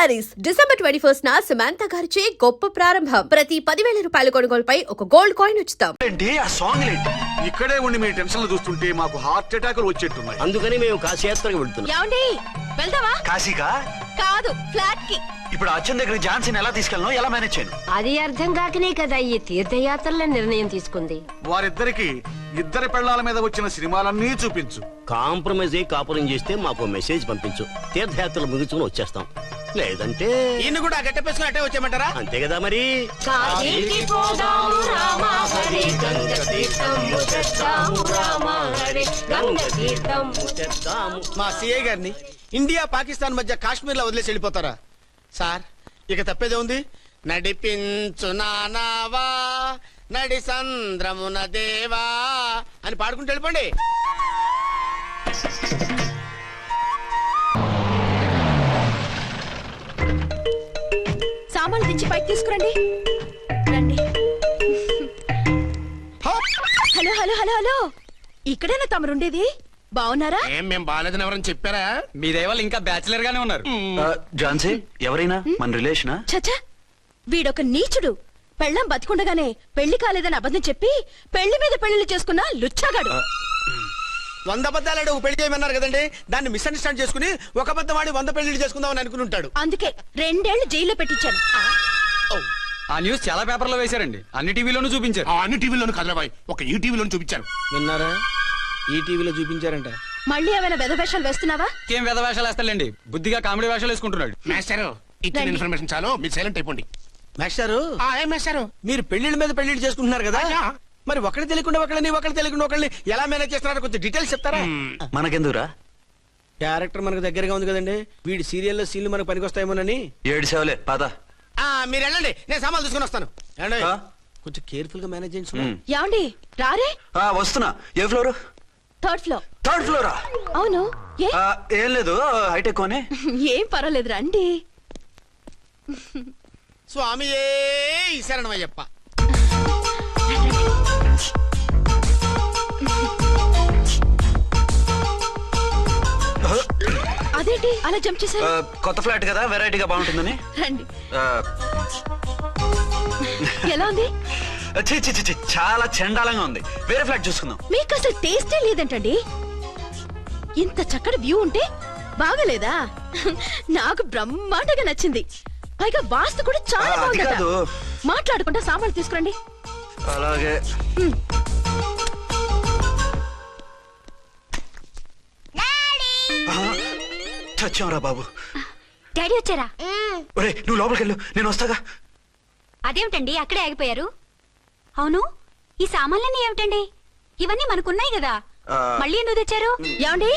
Saris December 21 Samantha గారిచే గొప్ప ప్రారంభం. ప్రతి 10,000 రూపాయల కొనుగోలుపై ఒక గోల్డ్ కాయిన్ ఉచితం. ఏంటి ఆ సాంగ్ ఏంటి? ఇక్కడే ఉండి మీ టెన్షన్లు చూస్తుంటే మాకు హార్ట్ అటాకులు వచ్చేట్టున్నాయి. అందుకని మేము కాశీయాత్రకు వెళ్తున్నాం. ఏమండి వెళ్దావా? కాశీకా? కాదు, ఫ్లాట్ కి. ఇప్పుడు అచ్చన్ దగ్గర ఝాన్సీని ఎలా తీసుకెళ్ళను, ఎలా మేనేజ్ చేయను? అది అర్థం కాకనే కదా ఈ తీర్థయాత్రల నిర్ణయం తీసుకుంది. వారిద్దరికి ఇద్దరి పెళ్లాల మీద వచ్చిన సినిమాలన్నీ చూపించు. కాంప్రమైజ్ అయ్యి కాపురం చేస్తే మాకు మెసేజ్ పంపించు. తీర్థయాత్రలు ముగించుకుని వచ్చేస్తాం. లేదంటే ఇన్ని కూడా గట్టెప్పేసుకుని అట్టే వచ్చేయమంటారా? అంతే కదా మరి. కాశీకి పోదాము రామ హరి, గంగ తీర్థము తెద్దాము రామ హరి, గంగ తీర్థము చేద్దాము. మా సిఐ గారిని ఇండియా పాకిస్తాన్ మధ్య కాశ్మీర్ లో వదిలేసి వెళ్ళిపోతారా సార్? ఇక తప్పేదే ఉంది. నడిపించు నానావా నడి సంద్రమున దేవా అని పాడుకుంటూ వెళ్ళిపోండి. సామాన్లు దించి పైకి తీసుకురండి. రండి. హలో హలో హలో హలో, ఇక్కడేనా తమరుండేది? బాగున్నారా? ఏం మేము బాగాలేదని ఎవరని చెప్పారా? మీ దయవల్ల ఇంకా బ్యాచిలర్ గానే ఉన్నారు. ఝాన్సీ ఎవరైనా మన రిలేషనా? చచ్చా, వీడొక నీచుడు. పెళ్ళం బతికుండగానే పెళ్లి కాలేదని అబద్ధం చెప్పి పెళ్లి మీద పెళ్లి చేసుకున్న లుచ్చాగాడు. 100 అబద్ధాలు పెళ్లి చేయమన్నారు కదండి, దాన్ని మిస్అండర్స్టాండ్ చేసుకుని ఒక అబద్ధం ఆడి 100 పెళ్లి చేసుకుందామని అనుకుని ఉంటాడు. అందుకే 2 ఏళ్లు జైల్లో పెట్టించాను. ఆ న్యూస్ చాలా పేపర్లో వేశారండి, అన్ని టీవీలోనూ చూపించారు. అన్ని టీవీలోను కదలబాయ్, ఒక ఈ టీవీలోను చూపించారు. విన్నారా? ఈ టీవీలో చూపించారంట. మళ్ళీ ఏమైనా వెధవేషాలు వేస్తున్నావా? ఏం వేద వేషాలు వేస్తాడండి, బుద్ధిగా కామెడీ వేషాలు వేసుకుంటున్నాడు. మాస్టారు ఇచ్చిన ఇన్ఫర్మేషన్ చాలు, మీరు సైలెంట్ అయిపోండి. మాస్టారు, ఏం మాస్టారు? మీరు పెళ్లిళ్ళ మీద పెళ్లిళ్ళు చేసుకుంటున్నారు కదా, అయ్యా. మరి ఒకటి తెలియకుండా ఒకటి తెలియకుండా ఒకళ్ళని ఎలా మేనేజ్ చేస్తున్నారో కొంచెం డీటెయిల్స్ చెప్తారా? మనకెందుకురా? క్యారెక్టర్ మనకు దగ్గరగా ఉంది కదండి, వీడి సీరియల్లో సీన్లు మనకు పనికొస్తాయేమోనని. 7 సేవలే పద. మీరు వెళ్ళండి, నేను సామాన్లు తీసుకుని వస్తాను. ఏమండి? ఆ? కొంచెం కేర్ఫుల్ గా మేనేజ్ చేయండి సుమా. ఏమండి రారే? వస్తున్నా. ఏ ఫ్లోర్? 3rd floor. 3rd ఫ్లోరా? అవును. ఏ? ఏం లేదు, హైటెక్ కోనే. ఏం పర్వాలేదు, రండి. స్వామియే శరణమయ్యప్ప. అదేంటి అలా జంప్ చేశారు? కొత్త ఫ్లాట్ కదా, వెరైటీగా బాగుంటుందని. రండి. ఆ, ఎలా ఉంది? ఛీ, ఛీ, ఛీ, ఛీ, చాలా చండాలంగా ఉంది. వేరే ఫ్లాట్ చూసుకుందాం. మీకు అసలు టేస్టే లేదంటండి. ఇంత చక్కటి వ్యూ ఉంటే బాగలేదా? నాకు బ్రహ్మాండంగా నచ్చింది. పైగా వాస్తు కూడా చాలా అది బాగుందట. కాదు. మాట్లాడుకుంటా సామాన్లు తీసుకురండి. అలాగే. చచ్చాంరా బాబు. డాడీ వచ్చారా? ఒరే నువ్వు లోపలికి వెళ్ళు, నేను వస్తాగా. అదేమిటండి అక్కడే ఆగిపోయారు? అవును, ఈ సామాన్లన్నీ ఏమిటండి? ఇవన్నీ మనకున్నాయి కదా, మళ్ళీ ఎందుకు తెచ్చారు? ఏమండి,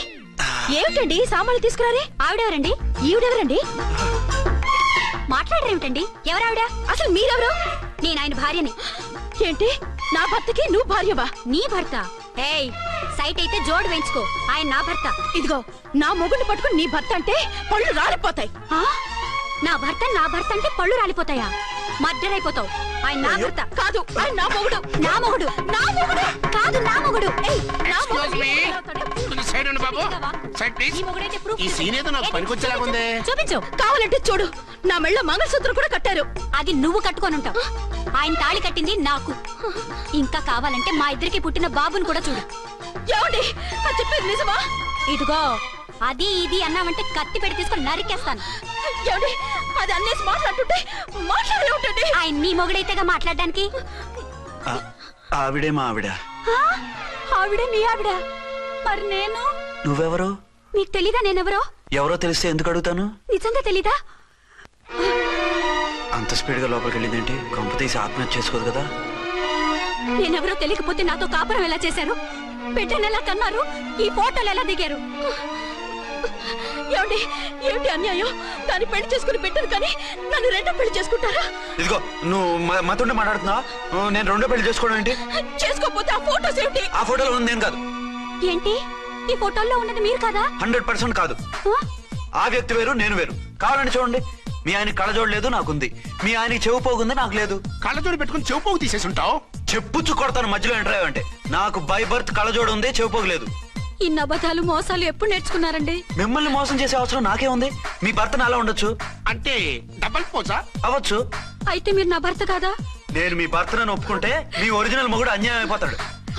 ఏమిటండి సామాన్లు తీసుకురారే? ఆవిడెవరండి? ఈవిడెవరండి? మాట్లాడరేమిటండి? ఎవరావిడ? అసలు మీరెవరు? నేను ఆయన భార్యని. ఏంటి, నా భర్తకి నువ్వు భార్యవా? నీ భర్త? ఏయ్, సైట్ అయితే జోడు వేయించుకో, ఆయన నా భర్త. ఇదిగో, నా మొగుడిని పట్టుకుని నీ భర్త అంటే పళ్ళు రాలిపోతాయి. ఆ? నా భర్త అంటే పళ్ళు రాలిపోతాయా? మర్డర్ అయిపోతావు. ఆయన నా భర్త కాదు, ఆయన నా మొగుడు. నా మొగుడు. నా మొగుడు కాదు, నా మొగుడు. ఏయ్, నా Excuse మొగుడు. me. కొంచెం సైడ్ ఉండు బాబు. Side please. ఈ మొగుడైతే proof ఈ సీన్ ఏదో నాకు ఏ, పనికొచ్చేలాగుందే. చూపించు. కావాలంటే చూడు, నా మెళ్ళ మంగళసూత్రం కూడా కట్టారు. అది నువ్వు కట్టుకొని ఉంటావు. ఆయన తాళి కట్టింది నాకు. ఇంకా కావాలంటే మా ఇద్దరికి పుట్టిన బాబుని కూడా చూడు. ఏమండి, అది చెప్పేది నిజమా? ఇదిగో, అది ఇది అన్నావంటే కత్తి పెట్టి తీసుకొని నరికేస్తాను. ఏమండి, అది అన్నేసి మాట్లాడుతుంటే మాట్లాడే ఉంటుంది. ఆయన నీ మొగుడైతేగా మాట్లాడడానికి. ఆవిడే మా ఆవిడ. ఆ? ఆవిడ మీ ఆవిడ? మరి నేను? నువ్వెవరు? మీకు తెలీదా నేనెవరో? ఎవరో తెలిస్తే ఎందుకు అడుగుతాను? నిజంగా తెలీదా? అంత స్పీడ్ గా లోపలికి వెళ్ళిందేంటి? కొంప తీసి ఆత్మహత్య చేసుకోదు కదా. నేనెవరో తెలియకపోతే నాతో కాపురం ఎలా చేశారు? బిడ్డను ఎలా కన్నారు? ఈ ఫోటోలు ఎలా దిగారు? ఏమండి, ఏమిటి అన్యాయం? దాన్ని పెళ్లి చేసుకుని పెట్టారు కానీ నన్ను రెండో పెళ్లి చేసుకుంటారా? ఇదిగో నువ్వు మాతోనే మాట్లాడుతున్నావా? నేను రెండో పెళ్లి చేసుకోవడం ఏంటి? చేసుకోకపోతే ఆ ఫోటోస్ ఏమిటి? ఆ ఫోటోలో ఉంది నేను కాదు. ఏంటి, ఈ ఫోటోల్లో ఉన్నది మీరు కదా? 100% కాదు. ఆ? ఆ వ్యక్తి వేరు, నేను వేరు. కావాలని చూడండి. మీ ఆయన కళ్ళజోడు లేదు, నాకుంది. మీ ఆయనకి చెవు పోగుంది, నాకు లేదు. కళ్ళజోడు పెట్టుకుని చెవుపోగు తీసేసి ఉంటావు. చెప్పుచ్చు కొడతాను మధ్యలో ఎంటర్ అంటే. నాకు బై బర్త్ కళ్ళజోడు ఉంది, చెవు పోగు లేదు. ఇన్ని అబద్ధాలు మోసాలు ఎప్పుడు నేర్చుకున్నారండి? మిమ్మల్ని మోసం చేసే అవసరం నాకే ఉంది. మీ భర్తను అలా ఉండొచ్చు, అంటే డబల్ పోజా? అవ్వచ్చు. అయితే మీరు నా భర్త కాదా? నేను మీ భర్తను ఒప్పుకుంటే మీ ఒరిజినల్ మొగుడు అన్యాయం అయిపోతాడు.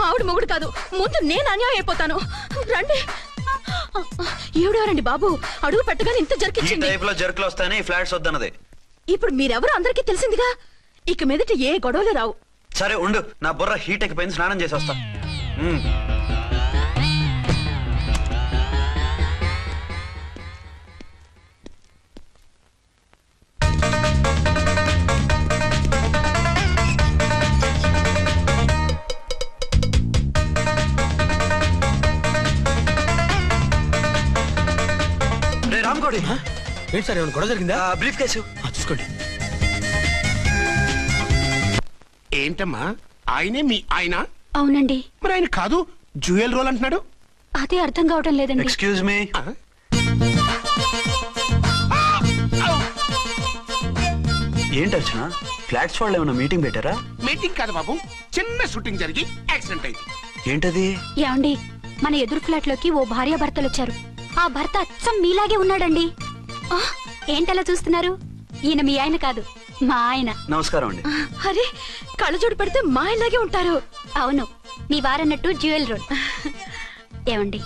ఆవిడ మొగుడు కాదు, ముందు నేను అన్యాయం అయిపోతాను. రండి. ఈవిడెవరండి బాబు? అడుగు పెట్టగానే ఇంత ఈ జరికిచ్చింది. టైప్ లో జర్కులు వస్తాయని ఈ ఫ్లాట్స్ వద్దన్నది. ఇప్పుడు మీరెవరు అందరికీ తెలిసిందిగా, ఇక మీదట ఏ గొడవలు రావు. సరే ఉండు, నా బుర్ర హీట్ ఎక్కిపోయింది, స్నానం చేసి వస్తా. రే రామ్కోడి, ఏంటి సార్ ఏమైనా గొడవ జరిగిందా? బ్రీఫ్ కేసు చూసుకోండి. ఏంటమ్మా ఆయనే మీ ఆయన? అవునండి. మరి ఆయన కాదు జ్యువెల్ రోల్ అంటున్నాడు. అదే అర్థం కావటం లేదండి. Excuse me. ఆ? ఏంటి అర్చన, ఫ్లాట్స్ వాళ్ళు ఏమైనా మీటింగ్ పెట్టారా? మీటింగ్ కాదు బాబు, చిన్న షూటింగ్ జరిగి యాక్సిడెంట్ అయింది. ఏంటది? ఏమండి, మన ఎదురు ఫ్లాట్ లోకి ఓ భార్య భర్తలు వచ్చారు. ఆ భర్త అచ్చం మీలాగే ఉన్నాడండి. ఆ, ఏంటలా చూస్తున్నారు? ఈయన మీ ఆయన కాదు, మా ఆయన. నమస్కారం అండి. అరే, కళ్ళజోడు పెడితే మా ఇలాగే ఉంటారు. అవును, మీ వారన్నట్టు జ్యువెల్ రోడ్. ఏమండి,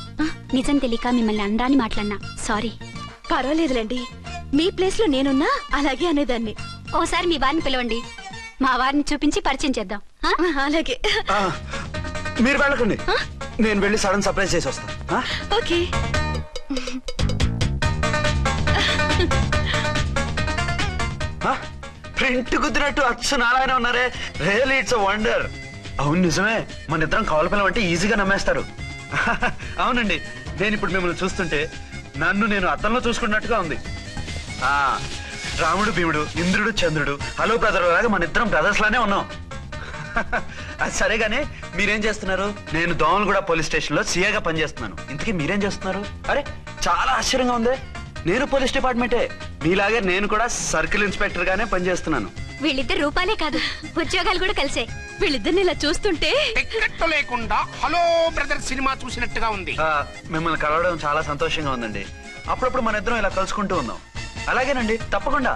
నిజం తెలియక మిమ్మల్ని అందాన్ని మాట్లాడినా సారీ. పర్వాలేదులేండి, మీ ప్లేస్ లో నేనున్నా అలాగే అనేదాన్ని. ఓసారి మీ వారిని పిలవండి, మా వారిని చూపించి పరిచయం చేద్దాం. ఆ? అలాగే. ఆ, మీరు వెళ్ళకండి, నేను వెళ్ళి సడన్ సర్ప్రైజ్ చేసి వస్తాను. ఓకే. ప్రింట్ కుదిరినట్టు అచ్చు నారాయణ ఉన్నారే, రియల్లీ ఇట్స్ వండర్. అవును నిజమే, మన ఇద్దరం కవల పిల్లం అంటే ఈజీగా నమ్మేస్తారు. అవునండి, నేను ఇప్పుడు మిమ్మల్ని చూస్తుంటే నన్ను నేను అద్దంలో చూసుకున్నట్టుగా ఉంది. ఆ రాముడు భీముడు, ఇంద్రుడు చంద్రుడు, హలో బ్రదర్ లాగా మన ఇద్దరం బ్రదర్స్ లానే ఉన్నాం. అది సరేగానే మీరేం చేస్తున్నారు? నేను దోమలగూడ పోలీస్ స్టేషన్ లో సీఏగా పనిచేస్తున్నాను. ఇంతకీ మీరేం చేస్తున్నారు? అరే చాలా ఆశ్చర్యంగా ఉంది, నేను పోలీస్ డిపార్ట్మెంటే, మీలాగే నేను కూడా సర్కిల్ ఇన్స్పెక్టర్ గానే పనిచేస్తున్నాను. వీళ్ళిద్దరు రూపాలే కాదు, ఉద్యోగాలు కూడా కలిసే. వీళ్ళిద్దరిని ఇలా చూస్తుంటే టికెట్ లేకుండా హలో బ్రదర్ సినిమా చూసినట్టుగా ఉంది. మిమ్మల్ని కలవడం చాలా సంతోషంగా ఉందండి. అప్పుడప్పుడు మన ఇద్దరం ఇలా కలుసుకుంటూ ఉందాం. అలాగేనండి, తప్పకుండా.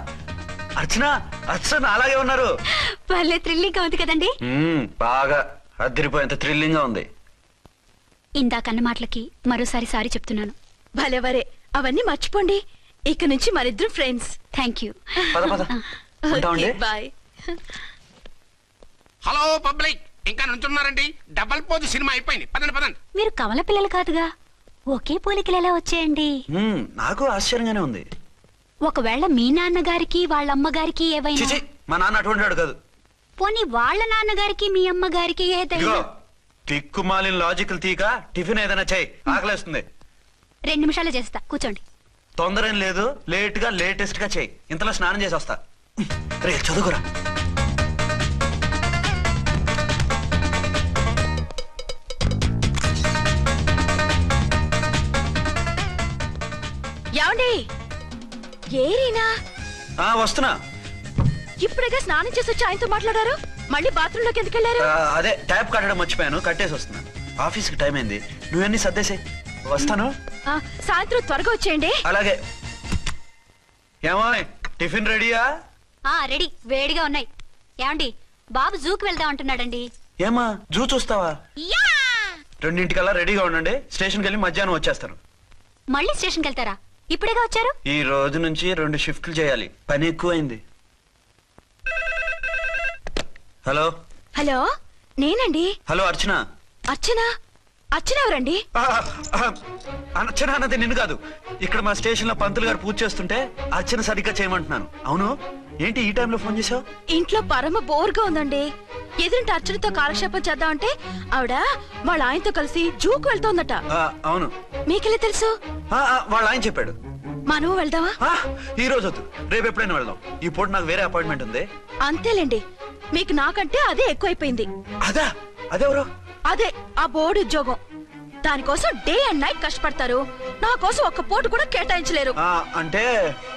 అర్చన, అర్చన అలాగే ఉన్నారు. వాళ్ళే థ్రిల్లింగ్ గా ఉంది కదండి. బాగా అదిరిపోయేంత థ్రిల్లింగ్ గా ఉంది. ఇందాకన్న మాటలకి మరోసారి సారీ చెప్తున్నాను. భలేవరే, అవన్నీ మర్చిపోండి. ఇక నుంచి మరిద్దరం ఫ్రెండ్స్. Thank you. పద పద ఉంటామండి. బాయ్. హలో పబ్లిక్, ఇంకా నుంచున్నారండి? డబల్ పోజ్ సినిమా అయిపోయింది, పదండి పదండి. మీరు కమల పిల్లలు కాదుగా, ఒకే పోలికలు ఎలా వచ్చేయండి? నాకు ఆశ్చర్యంగానే ఉంది. ఒకవేళ మీ నాన్నగారికి వాళ్ళ అమ్మగారికి ఏవైనా, చిచి, మా నాన్న అటువంటి వాడు కాదు. పోనీ వాళ్ళ నాన్నగారికి మీ అమ్మగారికి ఏదైనా. ఇదిగో తిక్కుమాలిన లాజికల్ తీక, టిఫిన్ ఏదైనా చేయి, ఆకలేస్తుంది. 2 నిమిషాలు చేస్తా, కూర్చోండి. తొందర ఏం లేదు, లేట్ గా లేటెస్ట్ గా చేయి. ఇంతలో స్నానం చేసి వస్తా. రే చదువుకురా. ఏమండి, ఏరీనా? వస్తున్నా. ఇప్పుడేగా స్నానం చేసి వచ్చి ఆయనతో మాట్లాడారు, మళ్ళీ బాత్రూమ్ లోకి ఎందుకు వెళ్ళారు? అదే ట్యాప్ కట్టడం మర్చిపోయాను, కట్టేసి వస్తున్నాను. ఆఫీస్ కి టైం అయింది, నువ్వన్నీ సర్దేసే. వస్తాను. సాయంత్రం త్వరగా వచ్చేయండి. అలాగే. ఏమో టిఫిన్ రెడీయా? రెడీ, వేడిగా ఉన్నాయి. ఏమండి, బాబు జూకి వెళ్దాం అంటున్నాడండి. ఏమా జూ చూస్తావా? యా! 2:00 రెడీగా ఉండండి, స్టేషన్కి వెళ్ళి మధ్యాహ్నం వచ్చేస్తాను. మళ్ళీ స్టేషన్కి వెళ్తారా? ఇప్పుడేగా వచ్చారు. ఈ రోజు నుంచి 2 షిఫ్ట్లు చేయాలి, పని ఎక్కువైంది. హలో. హలో, నేనండి. హలో అర్చన. అర్చన? అర్చన ఎవరండి? అర్చన అన్నది నిన్ను కాదు. ఇక్కడ మా స్టేషన్ లో పంతులు గారు పూజ చేస్తుంటే అర్చన సరిగ్గా చేయమంటున్నాను. అవును, ఏంటి ఈ టైంలో ఫోన్ చేసావు? ఇంట్లో పరమ బోర్గా ఉందండి. ఎదురింటి అర్చనతో కాలక్షేపం చేద్దామంటే ఆవిడ వాళ్ళ ఆయనతో కలిసి జూకు వెళ్తోందట. అవును. మీకెళ్ళి తెలుసు? వాళ్ళ ఆయన చెప్పాడు. మనము వెళ్దామా? ఈ రోజు వద్దు, రేపు ఎప్పుడైనా వెళ్దాం. ఈ పూట నాకు వేరే అపాయింట్మెంట్ ఉంది. అంతేలేండి, మీకు నాకంటే అదే ఎక్కువైపోయింది. అదా? అదెవరు? అదే ఆ బోర్డు ఉద్యోగం. దానికోసం డే అండ్ నైట్ కష్టపడతారు, నా కోసం ఒక్క పూట కూడా కేటాయించలేరు. అంటే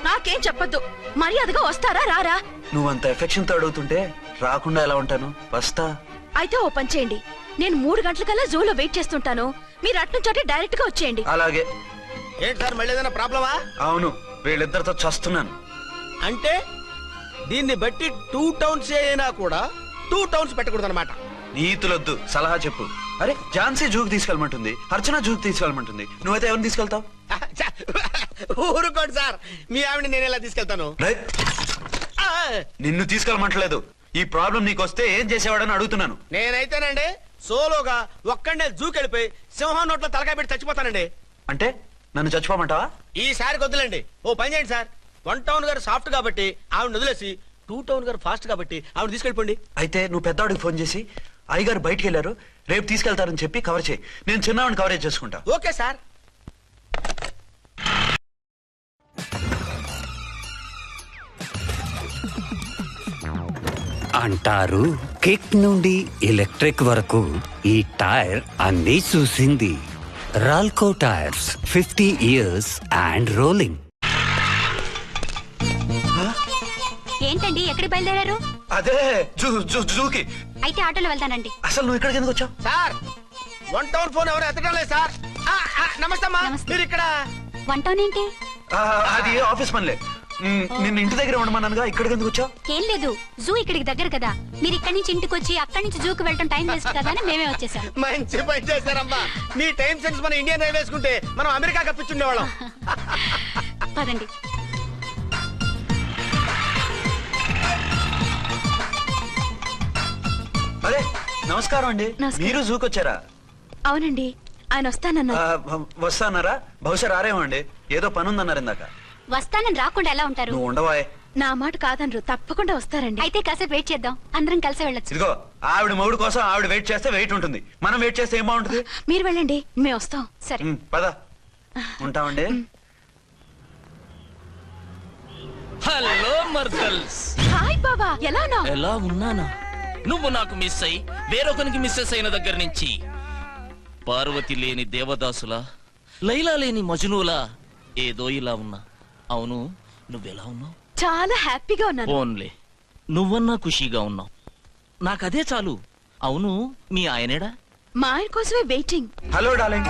నాకేం చెప్పొద్దు, మర్యాదగా వస్తారా రారా? నువ్వంత ఎఫెక్షన్ తో అడుగుతుంటే రాకుండా ఎలా ఉంటాను? వస్తా. అయితే ఓ పని చేయండి, నేను 3 గంటలకల్లా జూలో వెయిట్ చేస్తుంటాను, మీరు అట్నుంచోటి డైరెక్ట్ గా వచ్చేయండి. అలాగే. ఏంటి సార్ మళ్ళీ ఏదైనా ప్రాబ్లమా? అవును, వీళ్ళిద్దరితో చస్తున్నాను. అంటే దీన్ని బట్టి 2 టౌన్స్ అయినా కూడా 2 టౌన్స్ పెట్టకూడదు అనమాట. నీతులొద్దు, సలహా చెప్పు. అరే, ఝాన్సీ జూకి తీసుకెళ్ళమంటుంది, అర్చన జూకి తీసుకెళ్ళమంటుంది, నువ్వైతే ఎవరిని తీసుకెళ్తావు? ఊరుకోండి సార్, మీ ఆవిడ నేను ఎలా తీసుకెళ్తాను? రేయ్, ఆ, నిన్ను తీసుకెళ్ళమంటలేదు. ఈ ప్రాబ్లం నీకొస్తే ఏం చేసేవాడని అడుగుతున్నాను. నేనైతేనండి సోలోగా ఒక్కడే జూకెళ్ళిపోయి సింహం నోట్లో తలకాయ పెట్టి చచ్చిపోతానండి. అంటే నన్ను చచ్చిపోమంటావా? ఈసారి వద్దులండి. ఓ పని చేయండి సార్, 1 టౌన్ గారు సాఫ్ట్ కాబట్టి ఆవిడ వదిలేసి 2 టౌన్ గారు ఫాస్ట్ కాబట్టి ఆవిడ తీసుకెళ్ళిపోండి. అయితే నువ్వు పెద్దవాడికి ఫోన్ చేసి అయ్యగారు బయటికి వెళ్ళారు, రేపు తీసుకెళ్తారని చెప్పి కవర్ చేయి. నేను చిన్నవాడిని కవరేజ్ చేసుకుంటా. Okay sir. అంటారు కిక్ నుండి ఎలక్ట్రిక్ వరకు ఈ టైర్ అన్నీ చూసింది. రాల్కో టైర్స్ 50 ఇయర్స్ అండ్ రోలింగ్. ఏంటండి ఎక్కడికి బయలుదేరారు? అదే జూకి. అయితే ఆటోలో వెళ్తానండి. అసలు నువ్వు ఇక్కడికి ఎందుకు వచ్చావు? సార్ 1 టౌన్ ఫోన్ ఎవరు ఎత్తడం లేదు సార్. నమస్తే అమ్మా. నమస్తే. మీరు ఇక్కడ? వన్ టౌన్ ఏంటి? అది ఆఫీస్ పనిలే. నిన్ను ఇంటి దగ్గర ఉండమన్నానుగా, ఇక్కడికి ఎందుకు వచ్చావు? ఏం లేదు, జూ ఇక్కడికి దగ్గర కదా. మీరు ఇక్కడి నుంచి ఇంటికి వచ్చి అక్కడి నుంచి జూకి వెళ్ళటం టైం వేస్ట్ కదా అని మేమే వచ్చేసాం. మంచి పని చేశారమ్మా. మీ టైం సెన్స్ మన ఇండియన్ రైల్వేస్ కుంటే మనం అమెరికా కప్పించుండేవాళ్ళం. పదండి. అరే, నమస్కారం అండి. నమస్కారం. మీరు జూకి వచ్చారా? అవునండి, ఆయన వస్తానన్నారు. వస్తానారా? బహుశా రారేమో అండి, ఏదో పని ఉందన్నారు ఇందాక. వస్తానని రాకుండా ఎలా ఉంటారు? నువ్వు ఉండవాయే. నా మాట కాదనరు, తప్పకుండా వస్తారండి. అయితే కాసేపు వెయిట్ చేద్దాం, అందరం కలిసి వెళ్ళొచ్చు. ఇదిగో, ఆవిడ మొగుడు కోసం ఆవిడ వెయిట్ చేస్తే వెయిట్ ఉంటుంది, మనం వెయిట్ చేస్తే ఏం బాగుంటుంది? మీరు వెళ్ళండి, మేము వస్తాం. సరే. పద, ఉంటామండి. హలో మర్దల్స్, హాయ్ బాబా, ఎలా ఉన్నావు? ఎలా ఉన్నానా? నువ్వు నాకు మిస్ అయి వేరొకరికి మిస్సెస్ అయిన దగ్గర నుంచి పార్వతి లేని దేవదాసులా, లైలా లేని మజునులా ఏదో ఇలా ఉన్నా. అవును, నువ్వెలా ఉన్నావు? చాలా హ్యాపీగా ఉన్నాను. ఓన్లే నువ్వన్నా ఖుషీగా ఉన్నావు, నాకదే చాలు. అవును, మీ ఆయనేడా? మా ఆయన కోసమే వెయిటింగ్. Hello darling.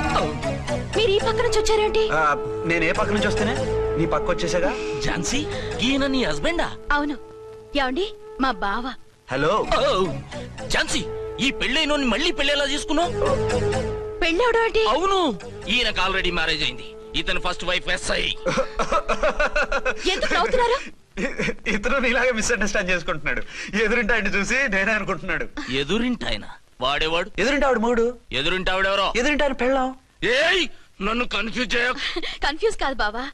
మీరు ఈ పక్క నుంచి వచ్చారేంటి? నేను ఏ పక్క నుంచి వస్తేనే నీ పక్క వచ్చేసాగా. ఝాన్సీ, ఈయన నీ హస్బెండా? అవును. ఏమండి, మా బావ. హలో. ఓ, ఝాన్సీ, ఈ పెళ్ళైనోని మళ్ళీ పెళ్ళేలా చేసుకున్నావు? పెళ్ళవడం ఏంటి? అవును, ఈయనకు ఆల్రెడీ మ్యారేజ్ అయింది. ఇతను ఫస్ట్ వైఫ్ ఎస్ఐ. ఎందుకు నవ్వుతున్నారు? ఇతను నీలాగా మిస్అండర్స్టాండ్ చేసుకుంటున్నాడు. ఎదురింటి ఆయన చూసి నేనే అనుకుంటున్నాడు. ఎదురింటాయన వాడేవాడు? ఎదురింటి ఆవిడ మూడు. ఎదురింటి ఆవిడెవరో? ఎదురింటి ఆయన పెళ్ళాం. ఏయ్, నన్ను కన్ఫ్యూజ్ చేయ. కన్ఫ్యూజ్ కాదు బావా,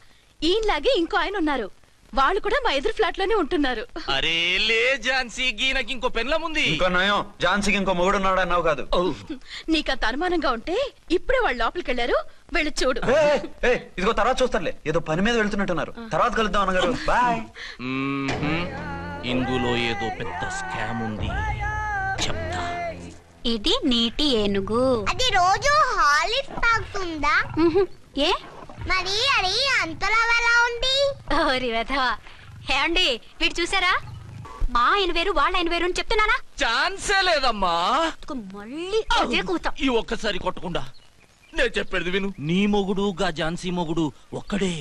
ఈయనలాగే ఇంకో ఆయన ఉన్నారు. వాళ్ళు కూడా మా ఎదురు ఫ్లాట్ లోనే ఉంటున్నారు. అరే లే ఝాన్సీ, గీనకి ఇంకో పెన్లం ఉంది. ఇంకో నయం, ఝాన్సీకి ఇంకో మొగుడు ఉన్నాడు అన్నావు కాదు. నీకంత అనుమానంగా ఉంటే ఇప్పుడే వాళ్ళు లోపలికి వెళ్ళారు, వెళ్ళి చూడు. ఇదిగో తర్వాత చూస్తారులే, ఏదో పని మీద వెళ్తున్నట్టున్నారు. తర్వాత కలుద్దాం అన్నగారు. బాయ్. ఇందులో ఏదో పెద్ద స్కామ్ ఉంది, చెప్తా. ఇది నీటి ఏనుగు. అది రోజు హాలిక్స్ తాగుతుందా? ఏ మరి అది అంతలా ఎలా ఉంది? ఓరి వెధవా. ఏమండి, వీడు చూసారా? మా ఆయన వేరు, వాళ్ళ ఆయన వేరు అని చెప్తున్నానా? ఛాన్సే లేదమ్మా. మళ్ళీ అదే కూతాం. ఈ ఒక్కసారి కొట్టకుండా నేను చెప్పేది విను. నీ మొగుడు గా ఝాన్సీ మొగుడు ఒక్కడే,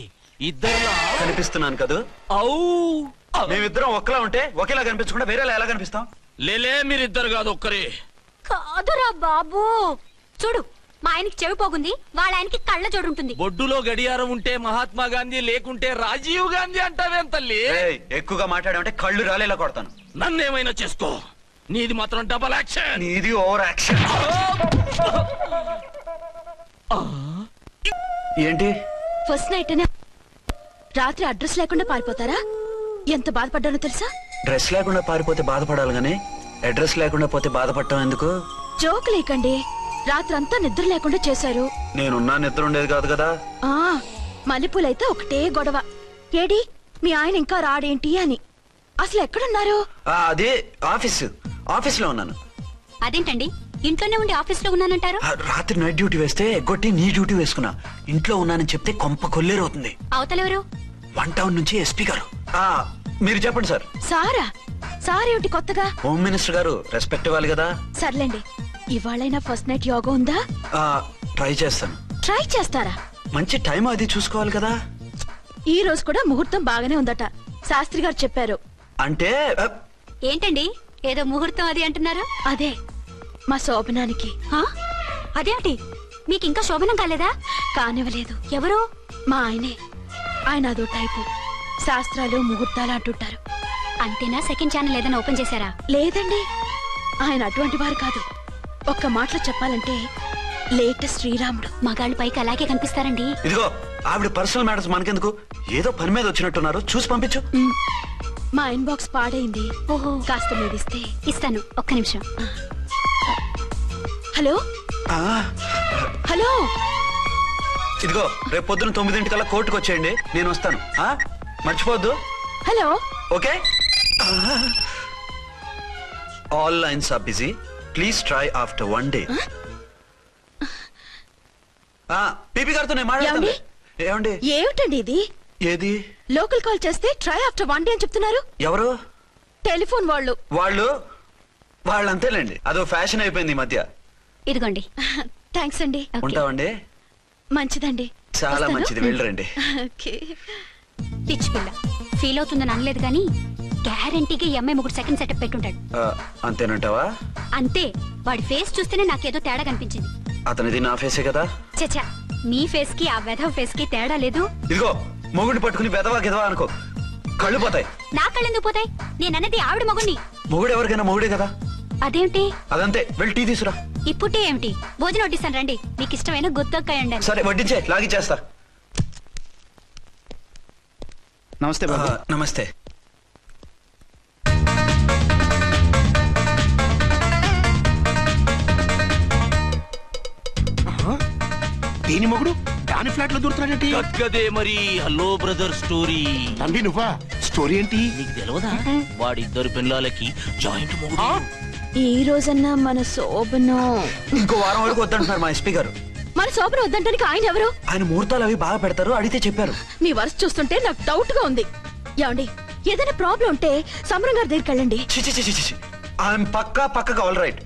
ఇద్దరులా కనిపిస్తున్నాను కదా. అవు, మేమిద్దరం ఒక్కలా ఉంటే ఒకేలా కనిపించకుండా వేరేలా ఎలా కనిపిస్తాం? లేలే, మీరిద్దరు కాదు ఒక్కరే. కాదురా బాబు, చూడు, మా ఆయనకి చెవి పోగుంది, వాళ్ళ ఆయనకి కళ్ళ జోడు ఉంటుంది. బొడ్డులో గడియారం ఉంటే మహాత్మా గాంధీ, లేకుంటే రాజీవ్ గాంధీ అంటావేం తల్లి? ఎక్కువగా మాట్లాడామంటే కళ్ళు రాలేలా కొడతాను. నన్నేమైనా చేసుకో, నీది మాత్రం డబల్ యాక్షన్. నీది ఓవర్ యాక్షన్. ఏంటి ఫస్ట్ నైట్ అనే రాత్రి అడ్రస్ లేకుండా పారిపోతారా? ఎంత బాధపడ్డానో తెలుసా? డ్రెస్ లేకుండా పారిపోతే బాధపడాలి గానీ అడ్రస్ లేకుండా పోతే బాధపడటం ఎందుకు? జోక్ లేకండి, రాత్రంతా నిద్ర లేకుండా చేశారు. నేనున్నా నిద్ర ఉండేది కాదు కదా. మల్లెపూలైతే ఒకటే గొడవ. ఏడి మీ ఆయన ఇంకా రాడేంటి అని. అసలు ఎక్కడున్నారు? అదే ఆఫీస్ లో ఉన్నాను. అదేంటండి, ఇంట్లోనే ఉండి ఆఫీస్ లో ఉన్నానంటారు? రాత్రి నైట్ డ్యూటీ వేస్తే ఎగ్గొట్టి నీ డ్యూటీ వేసుకున్నా. ఇంట్లో ఉన్నానని చెప్తే కొంప కొల్లేరవుతుంది. అవతలెవరు? 1 టౌన్ నుంచి ఎస్పీ గారు. మీరు చెప్పండి సార్. సారా? సారేమిటి కొత్తగా? హోమ్ మినిస్టర్ గారు, రెస్పెక్ట్ ఇవ్వాలి కదా. సర్లేండి, ఇవాళైనా ఫస్ట్ నైట్ యోగా ఉందా? ట్రై చేస్తాను. ట్రై చేస్తారా? మంచి టైం అది చూసుకోవాలి కదా. ఈ రోజు కూడా ముహూర్తం బాగానే ఉందట, శాస్త్రి గారు చెప్పారు. అంటే ఏంటండి ఏదో ముహూర్తం అది అంటున్నారు? అదే మా శోభనానికి. ఆ? అదేమిటి మీకు ఇంకా శోభనం కాలేదా? కానివ్వలేదు. ఎవరు? మా ఆయనే. ఆయన అదో టైపు, శాస్త్రాలు ముహూర్తాలు అంటుంటారు. అంతేనా? సెకండ్ ఛానల్ ఏదైనా ఓపెన్ చేశారా? లేదండి, ఆయన అటువంటి వారు కాదు. ఒక్క మాటలో చెప్పాలంటే లేటెస్ట్ శ్రీరాముడు. మగాళ్ళు పైకి అలాగే కనిపిస్తారండి. ఇదిగో ఆవిడ పర్సనల్ మ్యాటర్స్ మనకెందుకు, ఏదో పని మీద వచ్చినట్టున్నారు, చూసి పంపించు. మా ఇన్బాక్స్ పాడైంది. ఓహో, కాస్త మీరిస్తే. ఇస్తాను, ఒక్క నిమిషం. హలో ఆ, హలో, ఇదిగో రేపు పొద్దున 9 కోర్టుకు వచ్చేయండి, నేను వస్తాను. మర్చిపోద్దు. Hello. Okay. All lines are busy, please try after 1 day. P P గారితో నేను మాట్లాడతాను. ఏమండి? ఏమిటండి ఇది? ఏది? లోకల్ కాల్ చేస్తే ట్రై ఆఫ్టర్ 1 day అని చెప్తున్నారు. ఎవరు? టెలిఫోన్ వాళ్ళు. వాళ్ళు అంతేలేండి, అదో ఫ్యాషన్ అయిపోయింది ఈ మధ్య. ఇదిగోండి. థ్యాంక్స్ అండి. ఉంటామండి. మంచిదండి. చాలా వస్తాను. మంచిది, వెళ్ళరండి. ఓకే. పిచ్చి పిల్ల ఫీల్ అవుతుందని అనలేదు కానీ గ్యారంటీగా ఈ అమ్మాయి 3 సెకండ్ సెటప్ పెట్టుంటాడు. అంతేనంటావా? అంతే. వాడి ఫేస్ చూస్తేనే నాకేదో తేడా కనిపించింది. అతనిది నా ఫేసే కదా. చచ్చా, మీ ఫేస్ కి ఆ వెధవ ఫేస్ కి తేడా లేదు. ఇదిగో మొగుడిని పట్టుకుని వెదవా గెదవా అనుకో, కళ్ళు పోతాయి. నా కళ్ళెందుకు పోతాయి? నేనన్నది ఆవిడ మొగుణ్ణి. మొగుడు ఎవరికైనా మొగుడే కదా. అదేంటి? అదంతే, వెళ్ళి టీ తీసురా. ఇప్పుడే ఏమిటి? భోజనం వడ్డిస్తాను రండి, మీకు ఇష్టమైన గుత్తొక్కాయ ఉండండి. సరే వడ్డించే, లాగిచ్చేస్తా. నమస్తే బాబు. నమస్తే. దీని మొగుడు దాని ఫ్లాట్ లో దూరుతున్నాడేంటి? గదే మరి. Hello brother story. తండ్రి నువ్వా? స్టోరీ ఏంటి? నీకు తెలియదా? వాడిద్దరు పిల్లలకి జాయింట్ మొగుడు. ఈ రోజన్నా మన శోభనం. ఇంకో వారం వరకు వద్దంటున్నారు మా ఎస్పీ గారు. మన శోభనం వద్దంటానికి ఆయన ఎవరు? ఆయన ముహూర్తాలు అవి బాగా పెడతారు, అడిగితే చెప్పారు. మీ వరుస చూస్తుంటే నాకు డౌట్ గా ఉంది. ఏమండి, ఏదైనా ప్రాబ్లం ఉంటే సమరం గారి దగ్గరికి వెళ్ళండి. ఆయన పక్కగా ఆల్ రైట్.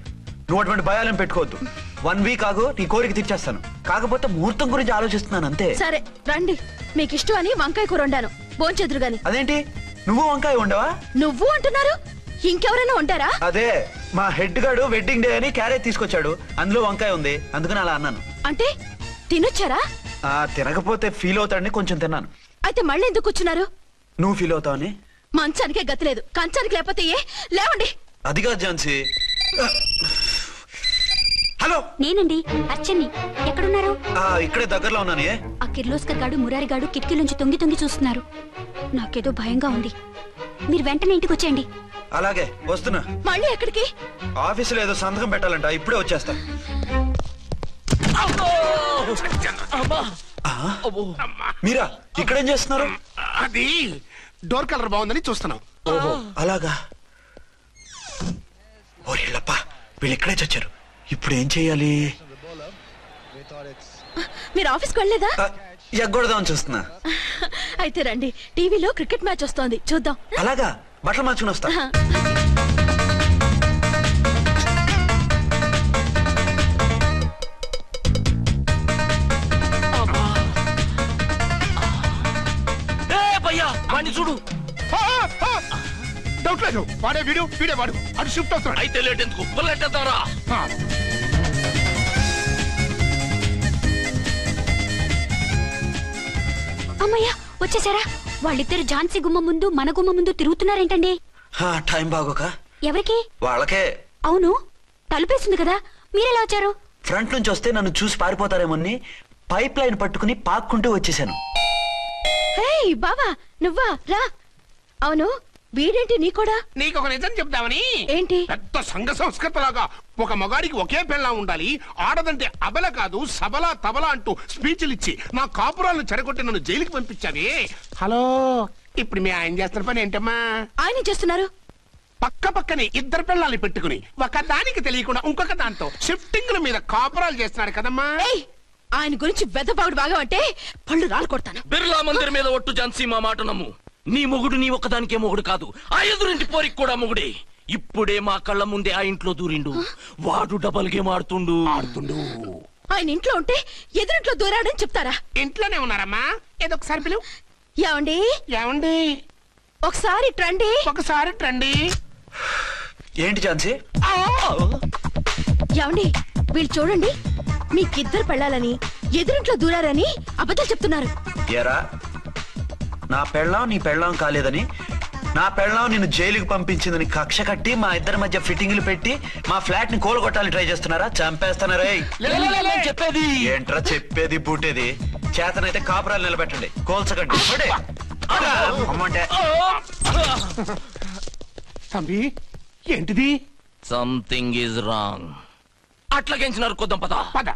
నువ్వు అటువంటి భయాలను పెట్టుకోవద్దు. 1 week ఆగు, నీ కోరిక తీర్చేస్తాను. కాకపోతే ముహూర్తం గురించి ఆలోచిస్తున్నాను అంతే. సరే రండి, మీకు ఇష్టం అని వంకాయ కూర వండాను, భోంచెదురు గాని. అదేంటి నువ్వు వంకాయ ఉండవా? నువ్వు అంటున్నారు, ఇంకెవరైనా ఉంటారా? అదే మా హెడ్ గాడు వెడ్డింగ్ డే అని క్యారేజ్ తీసుకొచ్చాడు, అందులో వంకాయ ఉంది, అందుకని అలా అన్నాను. అంటే తినొచ్చారా? తినకపోతే ఫీల్ అవుతాడని కొంచెం తిన్నాను. అయితే మళ్ళీ ఎందుకు కూర్చున్నారు? నువ్వు ఫీల్ అవుతావని. మంచానికే గతి లేదు, కంచానికి లేకపోతే ఏ? లేవండి. అది కాదు ఝాన్సీ. హలో, నేనండి అర్చన్ని. ఎక్కడున్నారు? ఇక్కడే దగ్గరలో ఉన్నాను. ఆ కిర్లోస్కర్ గాడు మురారి గాడు కిటికీలోంచి తొంగి చూస్తున్నారు. నాకేదో భయంగా ఉంది. మీరు వెంటనే ఇంటికి వచ్చేయండి. అలాగే వస్తున్నా. మళ్ళీ ఎక్కడికి? ఆఫీసులో ఏదో సంతకం పెట్టాలంట, ఇప్పుడే వచ్చేస్తా. మీరా ఇక్కడేం చేస్తున్నారు? అది డోర్ కలర్ బాగుందని చూస్తున్నాం. ఓహో అలాగా. ఓరేళ్ళప్ప, వీళ్ళు ఇక్కడే చచ్చారు. ఇప్పుడు ఏం చెయ్యాలి? మీరు ఆఫీస్కి వెళ్ళలేదా? ఎగ్గొడదామని చూస్తున్నా. అయితే రండి, టీవీలో క్రికెట్ మ్యాచ్ వస్తోంది, చూద్దాం. అలాగా, బట్టలు మార్చుకుని వస్తా. వాడిని చూడు. డౌట్ లేదు, వాడే వీడే వాడు. అటు షిఫ్ట్ అవుతున్నాడు. అయితే లేట్ ఎందుకు, బుల్లెట్టేద్దాంరా. అమ్మయ్యా, వచ్చేసారా? వాళ్ళిద్దరు ఝాన్సీ గుమ్మ ముందు మన గుమ్మ ముందు తిరుగుతున్నారేంటండి? టైం బాగోక. ఎవరికి? వాళ్ళకే. అవును, తలుపేస్తుంది కదా, మీరెలా వచ్చారు? ఫ్రంట్ నుంచి వస్తే నన్ను చూసి పారిపోతారేమోని పైప్ లైన్ పట్టుకుని పాక్కుంటూ వచ్చేసాను. బావా నువ్వా? రా. అవును, వీడేంటి నీ కూడా? నీకు ఒక నిజం చెప్తామని. ఏంటి? పెద్ద సంఘ సంస్కృతలాగా ఒక మగాడికి ఒకే పెళ్ళం ఉండాలి, ఆడదంటే అబల కాదు సబల తబల అంటూ స్పీచ్లు ఇచ్చి నా కాపురాలను చెడగొట్టి నన్ను జైలుకి పంపించావి. హలో, ఇప్పుడు మీ ఆయన చేస్తున్న పని ఏంటమ్మా? ఆయన చేస్తున్నారు పక్కనే ఇద్దరు పిల్లల్ని పెట్టుకుని ఒక దానికి తెలియకుండా ఇంకొక దాంతో షిఫ్టింగ్ల మీద కాపురాలు చేస్తున్నారు కదమ్మా. ఆయన గురించి వెదబాగుడు బాగా అంటే పళ్ళు రాలు కొడతాను. బిర్లా మందిర్ మీద ఒట్టు ఝాన్సీ, మా మాట నమ్ము. నీ మొగుడు నీ ఒక్కదానికే మొగుడు కాదు, ఆ ఎదురింటి పోరికి కూడా మొగుడే. ఇప్పుడే మా కళ్ళ ముందే ఆ ఇంట్లో దూరిండు. వాడు డబల్ గేమ్ ఆడుతుండు. ఆయన ఇంట్లో ఉంటే ఎదురింట్లో దూరాడని చెప్తారా? ఇంట్లోనే ఉన్నారమ్మా. ఏదో ఒకసారి పిలువు. ఏమండి ఏమండి ఒకసారి ట్రండి. ఒకసారి రండి. ఏంటి ఝాన్సీ? ఏమండి వీళ్ళు చూడండి, మీకిద్దరు పెళ్ళాలని ఎదురింట్లో దూరారని అబద్ధాలు చెప్తున్నారు. ఎరా, నా పెళ్ళాం నీ పెళ్ళాం కాలేదని, నా పెళ్ళాం నిన్ను జైలుకి పంపించిందని కక్ష కట్టి మా ఇద్దరి మధ్య ఫిట్టింగ్లు పెట్టి మా ఫ్లాట్ ని కోలుగొట్టాలని ట్రై చేస్తున్నారా? చంపేస్తున్నారా? చెప్పేది ఏంట్రా చెప్పేది బూటేది? చేతనైతే కాపురాలు నిలబెట్టండి, కోల్చకండి. పడే. అమ్మంటే తంబి ఏంటిది? Something is wrong. అట్లాగెంచినారు కొద్దాం పద. పద.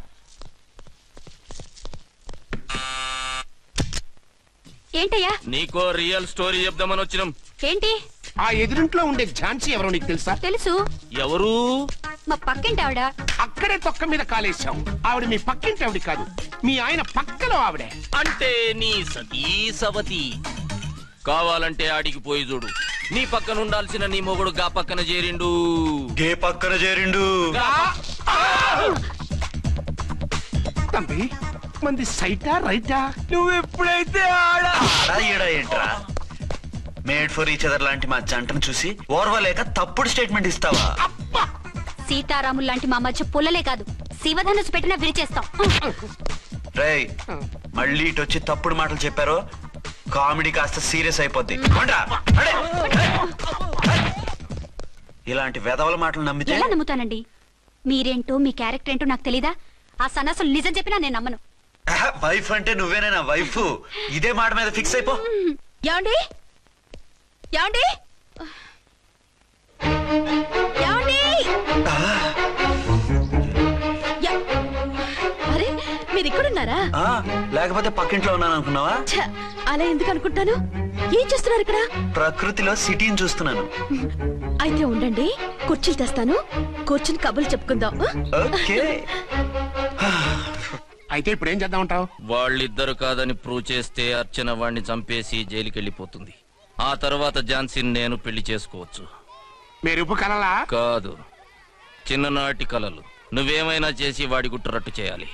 ఏంటయ్యా? నీకో రియల్ స్టోరీ చెప్దామని వచ్చినాం. ఏంటి? ఆ ఎదురింట్లో ఉండే ఝాన్సీ ఎవరో నీకు తెలుసా? తెలుసు, ఎవరు? మా పక్కింటి ఆవిడ. అక్కడే తొక్క మీద కాలేశాం. ఆవిడ మీ పక్కింటి ఆవిడ కాదు, మీ ఆయన పక్కలో ఆవిడే. అంటే నీ సతీ సవతి. కావాలంటే ఆడికి పోయి చూడు. నీ పక్కన ఉండాల్సిన నీ మొగుడు గా పక్కన చేరిండు. గే పక్కన చేరిండు. తంబి మంది సైటా రైటా? నువ్వు ఎప్పుడైతే ఆడా ఈడా ఏంట్రా? మేడ్ ఫర్ ఈచ్ అదర్ లాంటి మా జంటను చూసి ఓర్వలేక తప్పుడు స్టేట్మెంట్ ఇస్తావా? సీతారాములు లాంటి మా మధ్య పుల్లలే కాదు, శివధనుసు పెట్టినా విరిచేస్తాం. రేయ్, మళ్ళీ ఇటు వచ్చి తప్పుడు మాటలు చెప్పారో కామెడీ కాస్త సీరియస్ అయిపోద్ది. ఇలాంటి వెధవల మాటలు నమ్మితే ఎలా నమ్ముతానండి? మీరేంటో మీ క్యారెక్టర్ ఏంటో నాకు తెలీదా? ఆ సన్నాసులు నిజం చెప్పినా నేను నమ్మను. వైఫ్ అంటే నువ్వేనా వైఫ్? ఇదే మాట మీద ఫిక్స్ అయిపో. ఏమండి ఏమండి ఏమండి? అరే మీరు ఇక్కడున్నారా? లేకపోతే పక్కింట్లో ఉన్నాను అనుకున్నావా? ఛ, అలా ఎందుకు అనుకుంటాను? ఏం చేస్తున్నారు ఇక్కడ? ప్రకృతిలో సిటీని చూస్తున్నాను. అయితే ఉండండి, కుర్చీలు తెస్తాను, కూర్చుని కబుర్లు చెప్పుకుందాం. ఓకే. అయితే ఇప్పుడు ఏం చేద్దామంటావు? వాళ్ళిద్దరు కాదని ప్రూవ్ చేస్తే అర్చన వాణ్ణి చంపేసి జైలుకి వెళ్ళిపోతుంది. ఆ తర్వాత ఝాన్సీని నేను పెళ్లి చేసుకోవచ్చు. మీరు కలలా? కాదు, చిన్ననాటి కలలు. నువ్వేమైనా చేసి వాడి గుట్టురట్టు చేయాలి.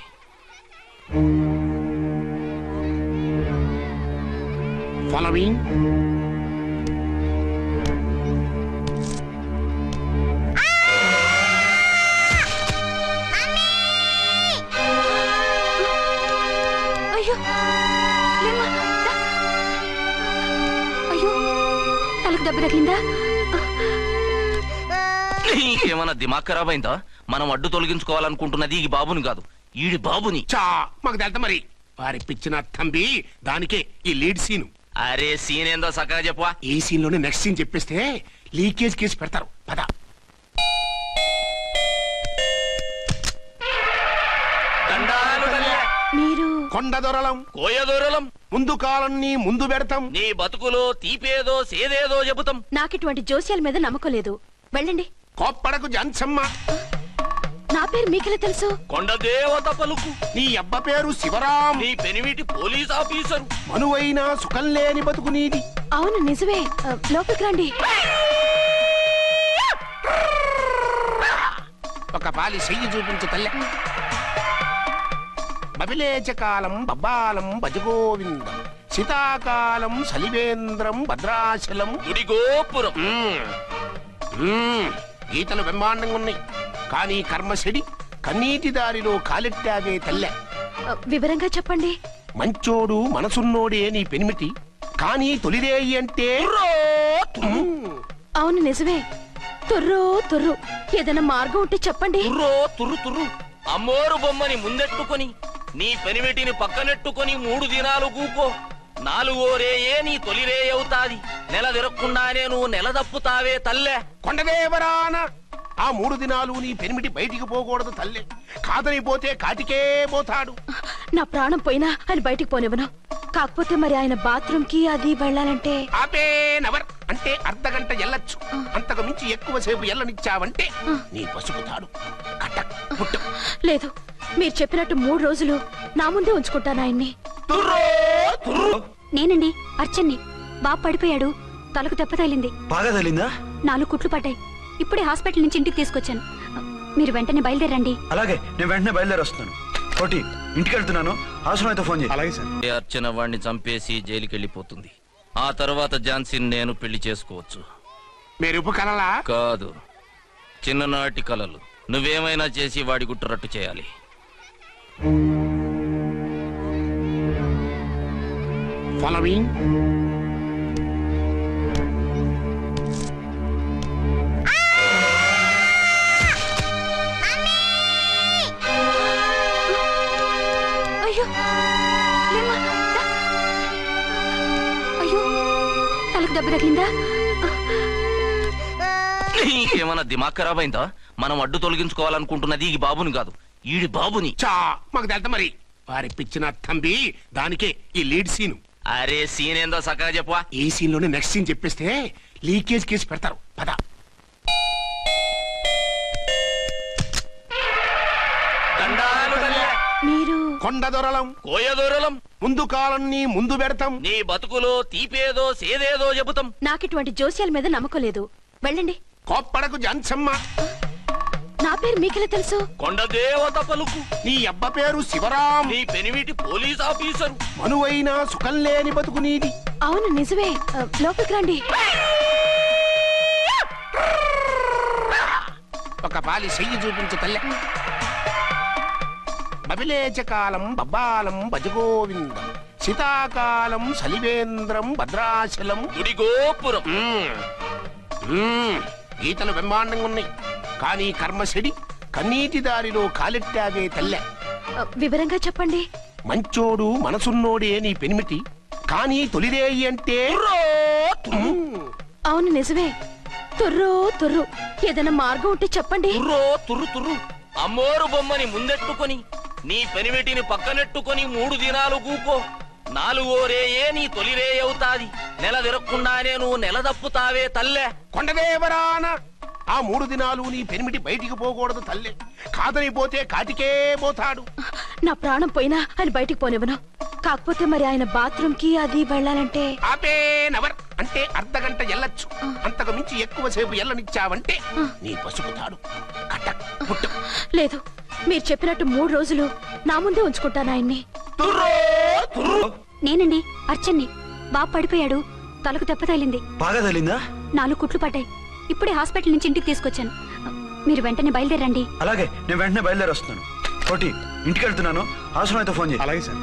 ఫాలోయింగ్. అయ్యో లేమ్మా, దా. అయ్యో తలకు దెబ్బ తగిలిందా? నీకేమన్నా దిమాగ్ ఖరాబ్ అయిందా? మనం అడ్డు తొలగించుకోవాలనుకుంటున్నది ఈ బాబుని కాదు, ఈడి బాబుని. చా మాకు తెలుతా మరి. వారి పిచ్చిన తంబి దానికే ఈ లీడ్ సీన్. అరే సీన్ ఏందో సక్కగా చెప్పవా? ఈ సీన్ లోనే నెక్స్ట్ సీన్ చెప్పేస్తే లీకేజ్ కేసు పెడతారు. పద. మీరు కొండ దొరలం, కోయ దూరలం, ముందు కాలన్నీ ముందు పెడతాం. నీ బతుకులో తీపేదో సేదేదో చెబుతాం. నాకిటువంటి జోస్యాల మీద నమ్మకం లేదు, వెళ్ళండి. కోప్పడకు జాన్సమ్మ. నా పేరు మీకెలా తెలుసు? కొండ దేవత పలుకు. నీ అబ్బ పేరు శివరాం. నీ పెనిమిటి పోలీస్ ఆఫీసరు. మనువైన సుఖం లేని బతుకు నీది. అవును నిజమే, లోపలికి రండి. ఒక పాలి చెయ్యి చూపించు తల్లె. బబిలేచకాలం బబ్బాలం భజగోవిందం, శీతాకాలం సలివేంద్రం భద్రాచలం. గుడి గోపురం. గీతలు బ్రహ్మాండంగా ఉన్నాయి, కానీ కర్మశడి కన్నీటి దారిలో కాలెట్టావే తల్లె. వివరంగా చెప్పండి. మంచోడు మనసున్నోడే నీ పెనిమిటి, కానీ తొలిరేయి అంటే అవును నిజమే, తుర్రు తుర్రు. ఏదైనా మార్గం ఉంటే చెప్పండి. తుర్రో తుర్రు తుర్రు. అమ్మోరు బొమ్మని ముందెట్టుకొని నీ పెనిమిటిని పక్కనెట్టుకొని 3 దినాలు కూకో. 4వ రేయే నీ తొలి రే అవుతాది. నెల తిరగకుండానే నువ్వు నెల తప్పుతావే తల్లే. కొండదేవరాన ఆ 3 దినాలు నీ పెనిమిటి బయటికి పోకూడదు తల్లే. కాదని పోతే కాటికే పోతాడు. నా ప్రాణం పోయినా ఆయన బయటికి పోనివ్వను. కాకపోతే మరి ఆయన బాత్రూమ్ కి అది వెళ్ళాలంటే ఆపేనవర్ అంటే అర్ధగంట ఎల్లొచ్చు. అంతకు మించి ఎక్కువసేపు ఎల్లనిచ్చావంటే నీ పసుపుతాడు కటక్ పుట్టక్. లేదు, మీరు చెప్పినట్టు 3 రోజులు నా ముందే ఉంచుకుంటాను ఆయన్ని. నేనండి అర్చన్ని. బాబు పడిపోయాడు, తలకు దెబ్బ తగిలింది. బాగా తగిలిందా? 4 కుట్లు పడ్డాయి. ఇప్పుడే హాస్పిటల్ నుంచి ఇంటికి తీసుకొచ్చాను. మీరు వెంటనే బయలుదేరండి. అలాగే, నేను వెంటనే బయలుదేరి వస్తున్నాను. కోటి ఇంటికి వెళ్తున్నాను, అవసరం అయితే ఫోన్ చేయి. అలాగే సార్. ఏ అర్చన వాణ్ణి చంపేసి జైలుకి వెళ్ళిపోతుంది. ఆ తర్వాత ఝాన్సీని నేను పెళ్లి చేసుకోవచ్చు. మెరుపు కలలా? కాదు, చిన్ననాటి కలలు. నువ్వేమైనా చేసి వాడి గుట్టరట్టు చేయాలి. ఫాలోయింగ్. అయ్యో లేమ్మా, దా. అయ్యో తలకు దెబ్బ తగిలిందా? నీకేమన్నా దిమాగ్ ఖరాబ్ అయిందా? మనం అడ్డు తొలగించుకోవాలనుకుంటున్నది ఈ బాబుని కాదు, ఈడి బాబుని. చా మాకు తెలుతా మరి. వారి పిచ్చిన తంబి దానికే ఈ లీడ్ సీన్. అరే సీన్ ఏందో సక్కగా చెప్పవా? ఈ సీన్ లోనే నెక్స్ట్ సీన్ చెప్పేస్తే లీకేజ్ కేసు పెడతారు. పద. దండాలు తల్లే. మీరు కొండ దొరలం, కోయ దూరలం. ముందు కాలాన్ని ముందు పెడతాం. నీ బతుకులో తీపేదో సేదేదో చెబుతాం. నాకిటువంటి జోస్యాల మీద నమ్మకం లేదు. వెళ్ళండి. కోప్పడకు జన్సమ్మ. నా పేరు మీకెలా తెలుసు? కొండ దేవత పలుకు. నీ అబ్బ పేరు శివరాం. నీ పెనిమిటి పోలీస్ ఆఫీసరు. మనువైన సుఖం లేని బతుకు నీది. అవును నిజమే. లోపలికి రండి. ఒక పాలి చెయ్యి చూపించు తల్లె. బబిలేచకాలం బబ్బాలం భజగోవిందం, శీతాకాలం సలివేంద్రం భద్రాచలం. గుడి గోపురం. గీతలు బ్రహ్మాండంగా ఉన్నాయి, కానీ కర్మశడి కన్నీటి దారిలో కాలెట్టావే తల్లె. వివరంగా చెప్పండి. మంచోడు మనసున్నోడే నీ పెనిమిటి, కానీ తొలిరేయి అంటే అవును నిజమే. తుర్రు తుర్రు. ఏదైనా మార్గం ఉంటే చెప్పండి. తుర్రో తుర్రు తుర్రు. అమ్మోరు బొమ్మని ముందెట్టుకొని నీ పెనిమిటిని పక్కనెట్టుకొని 3 దినాలు కూకో. 4వ రేయే నీ తొలి రే అవుతాది. నెల తిరగకుండానే నువ్వు నెల తప్పుతావే తల్లే. కొండదేవరాన ఆ 3 దినాలు నీ పెనిమిటి బయటికి పోకూడదు తల్లే. కాదని పోతే కాటికే పోతాడు. నా ప్రాణం పోయినా ఆయన బయటికి పోనివ్వను. కాకపోతే మరి ఆయన బాత్రూమ్ కి అది వెళ్ళాలంటే ఆపేనవర్ అంటే అర్ధగంట ఎల్లొచ్చు. అంతకు మించి ఎక్కువసేపు ఎల్లనిచ్చావంటే నీ పసుపుతాడు కటక్ పుట్టక్. లేదు, మీరు చెప్పినట్టు 3 రోజులు నా ముందే ఉంచుకుంటాను ఆయన్ని. నేనండి అర్చన్ని. బాబు పడిపోయాడు, తలకు దెబ్బ తగిలింది. బాగా తగిలిందా? 4 కుట్లు పడ్డాయి. ఇప్పుడే హాస్పిటల్ నుంచి ఇంటికి తీసుకొచ్చాను. మీరు వెంటనే బయలుదేరండి. అలాగే, నేను వెంటనే బయలుదేరి వస్తున్నాను. కోటి ఇంటికి వెళ్తున్నాను, అవసరం అయితే ఫోన్ చేయి. అలాగే సార్.